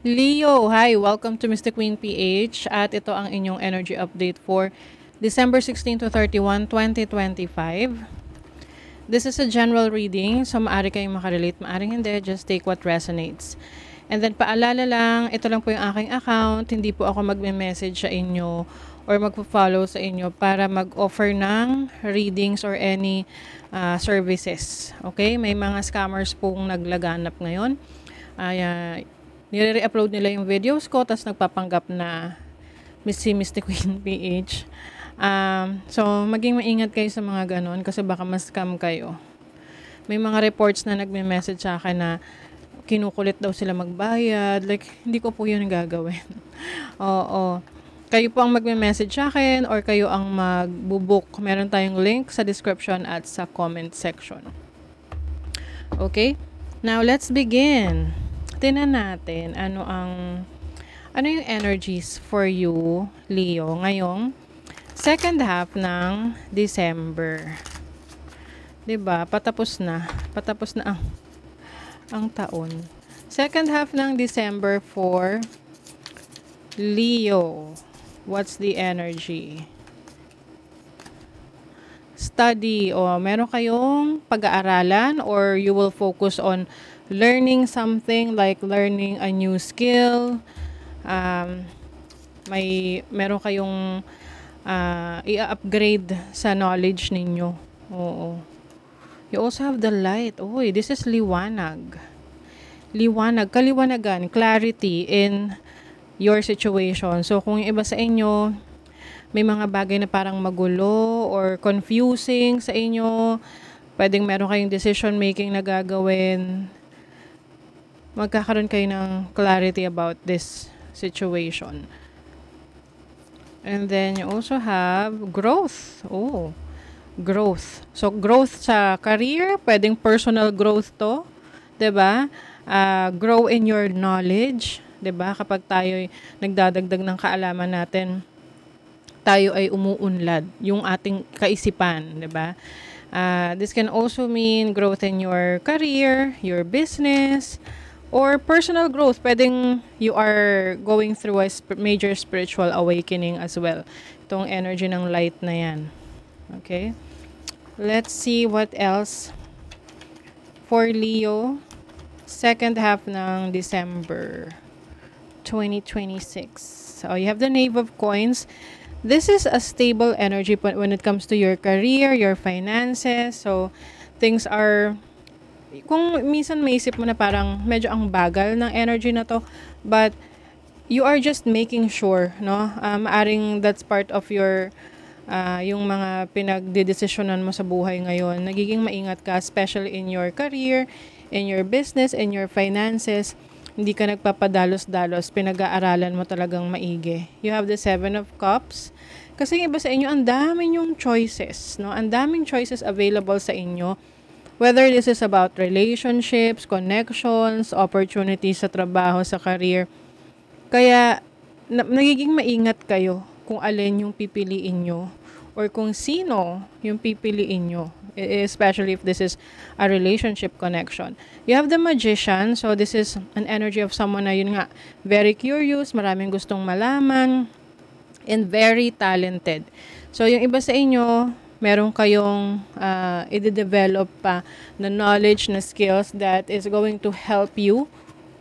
Leo, hi! Welcome to Mystic Queen PH at ito ang inyong energy update for December 16 to 31, 2025. This is a general reading, so maaari kayong makarelate, maaring hindi, just take what resonates. And then paalala lang, ito lang po yung aking account, hindi po ako magme-message sa inyo or magpo-follow sa inyo para mag-offer ng readings or any services. Okay? May mga scammers pong naglaganap ngayon. Nire-upload nila yung videos ko, tapos nagpapanggap na Mystic Queen PH. So, maging maingat kayo sa mga ganon kasi baka mas-scam kayo. May mga reports na nagme-message sa akin na kinukulit daw sila magbayad. Like, hindi ko po yun gagawin. Oo. Kayo po ang magme-message sa akin or kayo ang magbubook. Meron tayong link sa description at sa comment section. Okay? Now, let's begin. Tingnan natin ano yung energies for you, Leo, ngayong second half ng December. 'Di ba? Patapos na ang taon. Second half ng December for Leo. What's the energy? Study o meron kayong pag-aaralan or you will focus on learning something like learning a new skill. Meron kayong i-upgrade sa knowledge ninyo. Oo. You also have the light. Oy, this is liwanag. Liwanag, kaliwanagan, clarity in your situation. So kung yung iba sa inyo may mga bagay na parang magulo or confusing sa inyo, pwedeng meron kayong decision making na gagawin, magkakaroon kayo ng clarity about this situation. And then you also have growth. Oh, growth. So growth sa career, pwedeng personal growth to, 'di ba? Grow in your knowledge, 'di ba? Kapag tayo nagdadagdag ng kaalaman natin, tayo ay umuunlad yung ating kaisipan, 'di ba? This can also mean growth in your career, your business, or personal growth. Pwedeng you are going through a major spiritual awakening as well. Itong energy ng light na yan. Okay? Let's see what else for Leo. Second half ng December 2026. So you have the Knave of Coins. This is a stable energy when it comes to your career, your finances. So things are, kung minsan maisip mo na parang medyo ang bagal ng energy na to, but you are just making sure, no? Maaring that's part of your, yung mga pinagdedesisyonan mo sa buhay ngayon. Nagiging maingat ka, especially in your career, in your business, in your finances. Hindi ka nagpapadalos-dalos, pinag-aaralan mo talagang maigi. You have the Seven of Cups. Kasi yung iba sa inyo, ang daming yung choices, no? Ang daming choices available sa inyo. Whether this is about relationships, connections, opportunities sa trabaho, sa career. Kaya, nagiging maingat kayo kung alin yung pipiliin nyo or kung sino yung pipiliin nyo. Especially if this is a relationship connection. You have the Magician. So, this is an energy of someone na yun nga, very curious, maraming gustong malaman, and very talented. So, yung iba sa inyo, meron kayong i-develop pa na knowledge, na skills that is going to help you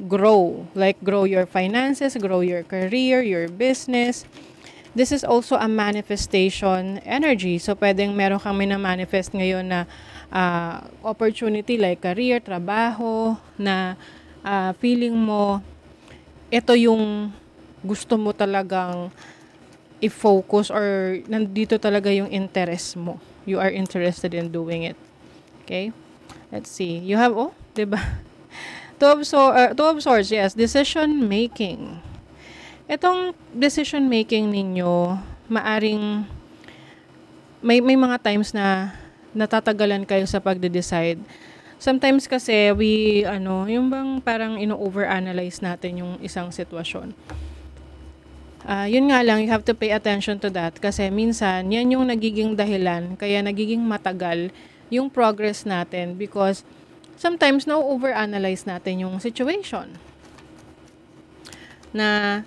grow. Like, grow your finances, grow your career, your business. This is also a manifestation energy. So, pwedeng meron kami na manifest ngayon na opportunity like career, trabaho, na feeling mo, ito yung gusto mo talagang i-focus or nandito talaga yung interest mo. You are interested in doing it. Okay? Let's see. You have, diba? Two of Swords, yes. Decision making. Itong decision making ninyo, maaring may mga times na natatagalan kayo sa pagde-decide. Sometimes kasi yung bang parang ino-overanalyze natin yung isang sitwasyon. Yun nga lang, you have to pay attention to that kasi minsan yan yung nagiging dahilan kaya nagiging matagal yung progress natin because sometimes na-overanalyze natin yung situation. na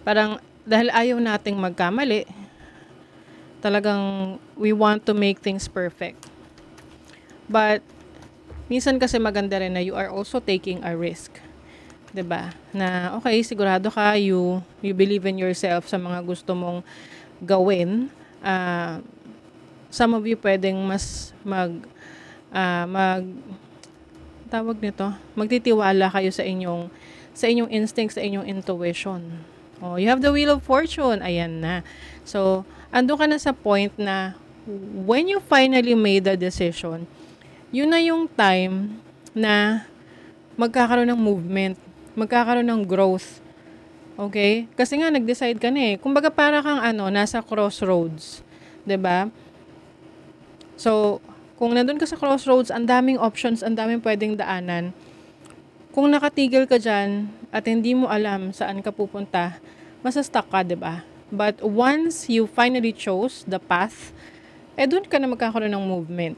parang dahil ayaw nating magkamali, talagang we want to make things perfect. But minsan kasi maganda rin na you are also taking a risk. 'Di ba? Na okay, sigurado ka, you believe in yourself sa mga gusto mong gawin. Some of you pwedeng mas mag tawag nito, magtitiwala kayo sa inyong instinct, sa inyong intuition. Oh, you have the wheel of fortune. Ayan na. So, ando ka na sa point na when you finally made the decision, yun na yung time na magkakaroon ng movement, magkakaroon ng growth. Okay? Kasi nga nag-decide ka na eh. Kumbaga para kang nasa crossroads, 'di ba? So, kung nandun ka sa crossroads, ang daming options, ang daming pwedeng daanan. Kung nakatigil ka dyan at hindi mo alam saan ka pupunta, masa-stuck ka, 'di ba? But once you finally chose the path, doon ka na magkakaroon ng movement.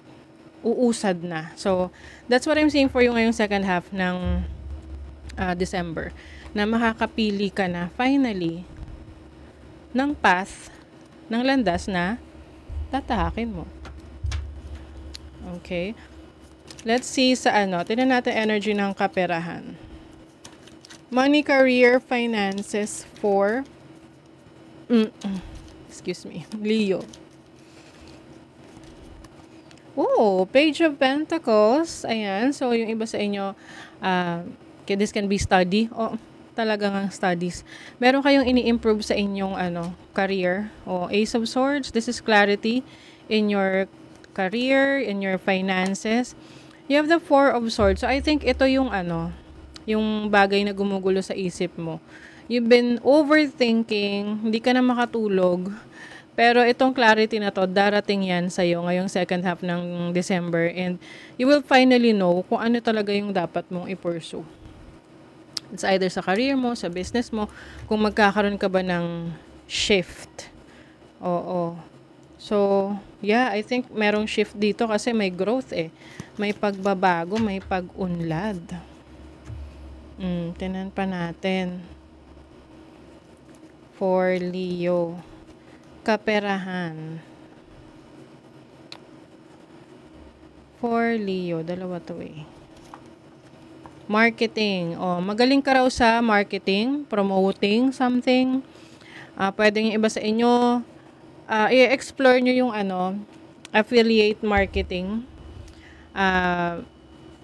Uusad na. So, that's what I'm saying for you ngayong second half ng December. Na makakapili ka na finally ng path, ng landas na tatahakin mo. Okay. Let's see sa tingnan natin energy ng kaperahan. Money, career, finances for excuse me, Leo. Oh, Page of Pentacles. Ayan. So, yung iba sa inyo, this can be study. Oh, talagang ang studies. Meron kayong ini-improve sa inyong career. Oh, Ace of Swords. This is clarity in your career, in your finances. You have the Four of Swords. So, I think ito yung yung bagay na gumugulo sa isip mo. You've been overthinking, hindi ka na makatulog. Pero itong clarity na to, darating yan sa'yo ngayong second half ng December. And you will finally know kung ano talaga yung dapat mong i-pursue. It's either sa career mo, sa business mo, kung magkakaroon ka ba ng shift. Oo. So, yeah, I think merong shift dito kasi may growth eh. May pagbabago, may pag-unlad. Tinan pa natin. For Leo. Kaperahan. For Leo, dalawa to eh. Marketing. Oh, magaling ka raw sa marketing, promoting something. Pwedeng yung iba sa inyo, i-explore nyo yung affiliate marketing.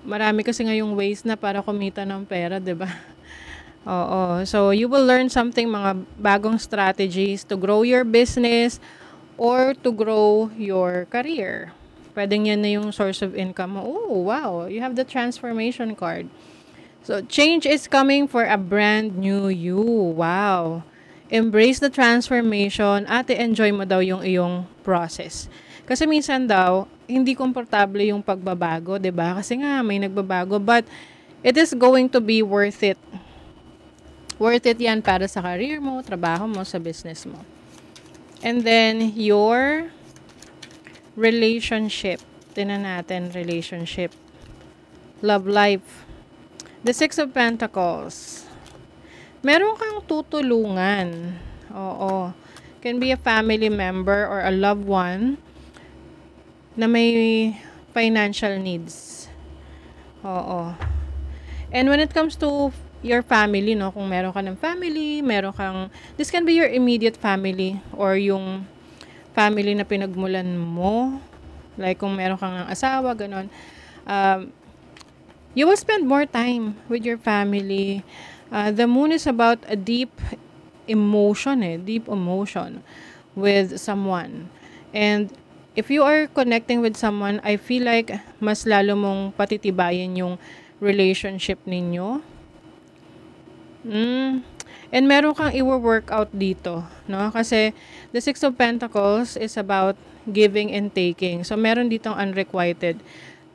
Marami kasi ngayong ways na para kumita ng pera, 'di ba? Oo. So, you will learn something, mga bagong strategies to grow your business or to grow your career. Pwedeng yan na yung source of income mo. Oh, wow. You have the transformation card. So, change is coming for a brand new you. Wow. Embrace the transformation at i-enjoy mo daw yung iyong process. Kasi minsan daw, hindi komportable yung pagbabago, 'di ba? Kasi nga may nagbabago, but it is going to be worth it. Worth it yan para sa career mo, trabaho mo, sa business mo. And then, your relationship. Tingnan natin, relationship. Love life. The Six of Pentacles. Meron kang tutulungan. Oo. Can be a family member or a loved one na may financial needs. Oo. And when it comes to your family, no, kung meron ka ng family, this can be your immediate family or yung family na pinagmulan mo. Like kung meron kang asawa, ganon. You will spend more time with your family. The moon is about a deep emotion with someone. And if you are connecting with someone, I feel like mas lalo mong patitibayin yung relationship ninyo. And meron kang i-workout dito, no? Kasi the Six of Pentacles is about giving and taking. So meron ditong unrequited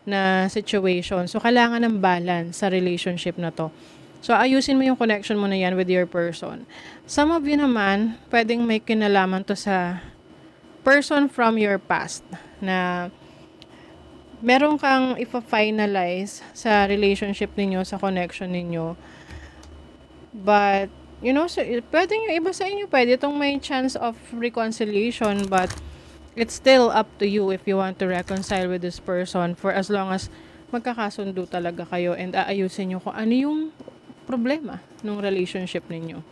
na situation. So kailangan ng balance sa relationship na to. So ayusin mo yung connection mo na yan with your person. Some of you naman, pwedeng may kinalaman to sa person from your past na meron kang ipa-finalize sa relationship ninyo, sa connection ninyo. But You know, so, pwedeng yung iba sa inyo, pwede itong may chance of reconciliation, but it's still up to you if you want to reconcile with this person for as long as magkakasundo talaga kayo and aayusin nyo kung ano yung problema ng relationship ninyo.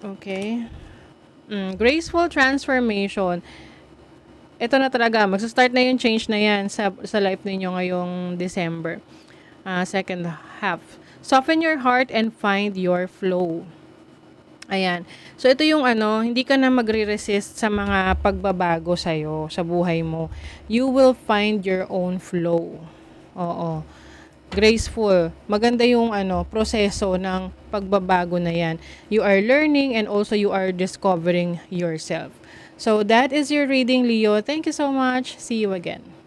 Okay? Graceful transformation. Ito na talaga, magsa-start na yung change na yan sa life ninyo ngayong December. Second half. Soften your heart and find your flow. Ayan. So, ito yung hindi ka na magre-resist sa mga pagbabago sa'yo, sa buhay mo. You will find your own flow. Oo. Graceful. Maganda yung proseso ng pagbabago na yan. You are learning and also you are discovering yourself. So, that is your reading, Leo. Thank you so much. See you again.